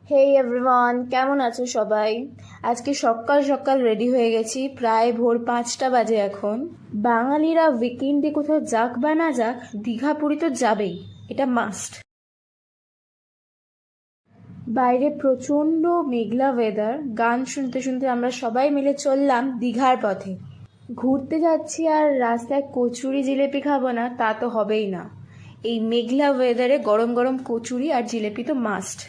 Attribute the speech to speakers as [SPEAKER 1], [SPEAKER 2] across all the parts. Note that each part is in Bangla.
[SPEAKER 1] হেই এভরিওয়ান, কেমন আছো সবাই? আজকে সকাল সকাল রেডি হয়ে গেছি, প্রায় ভোর 5টা বাজে এখন। বাঙালিরা উইকেন্ডে কোথাও যাক বা না যাক, দীঘা পুরী তো যাবেই, এটা মাস্ট। বাইরে প্রচণ্ড মেঘলা ওয়েদার, গান শুনতে শুনতে আমরা সবাই মিলে চললাম দীঘার পথে। ঘুরতে যাচ্ছি আর রাস্তায় কচুরি জিলেপি খাবো না তা তো হবেই না। এই মেঘলা ওয়েদারে গরম গরম কচুরি আর জিলেপি তো মাস্ট।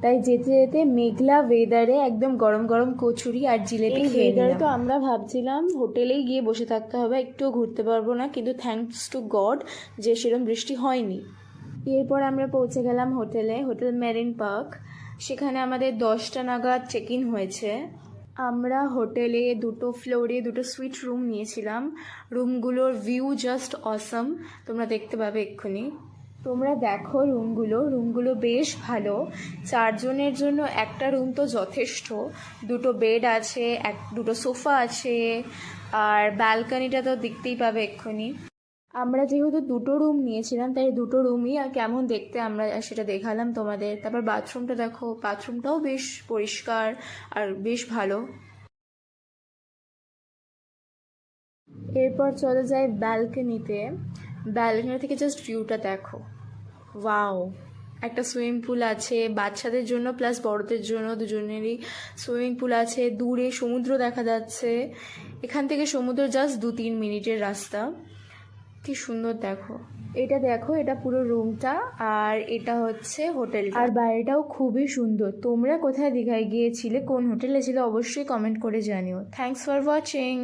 [SPEAKER 1] তাই যেতে যেতে মেঘলা ওয়েদারে একদম গরম গরম কচুরি আর জিলেপি খেয়ে নিলাম। তো আমরা ভাবছিলাম হোটেলেই গিয়ে বসে থাকতে হবে, একটুও ঘুরতে পারবো না, কিন্তু থ্যাঙ্কস টু গড যে সেরকম বৃষ্টি হয়নি। এরপর আমরা পৌঁছে গেলাম হোটেলে, হোটেল মেরিন পার্ক। সেখানে আমাদের 10টা নাগাদ চেক ইন হয়েছে। আমরা হোটেলে দুটো ফ্লোরে দুটো সুইট রুম নিয়েছিলাম। রুমগুলোর ভিউ জাস্ট অসম, তোমরা দেখতে পাবে এক্ষুনি। তোমরা দেখো রুমগুলো বেশ ভালো। 4 জনের জন্য একটা রুম তো যথেষ্ট। দুটো বেড আছে, দুটো সোফা আছে, আর ব্যালকনিটা তো দেখতেই পাবে এক্ষুনি। আমরা যেহেতু দুটো রুম নিয়েছিলাম তাই দুটো রুমই আর কেমন দেখতে আমরা সেটা দেখালাম তোমাদের। তারপর বাথরুমটা দেখো, বাথরুমটাও বেশ পরিষ্কার আর বেশ ভালো। এরপর চলে যায় ব্যালকনিতে। ব্যালকনি থেকে জাস্ট ভিউটা দেখো, ওয়াও। একটা সুইমিং পুল আছে বাচ্চাদের জন্য প্লাস বড়দের জন্য, দুজনেরই সুইমিং পুল আছে। দূরে সমুদ্র দেখা যাচ্ছে, এখান থেকে সমুদ্র জাস্ট 2-3 মিনিটের রাস্তা। কি সুন্দর দেখো, এটা দেখো, এটা পুরো রুমটা, আর এটা হচ্ছে হোটেল, আর বাইরেটাও খুবই সুন্দর। তোমরা কোথায় দীঘায় গিয়েছিলে, কোন হোটেলে ছিলে, অবশ্যই কমেন্ট করে জানিও। Thanks for watching.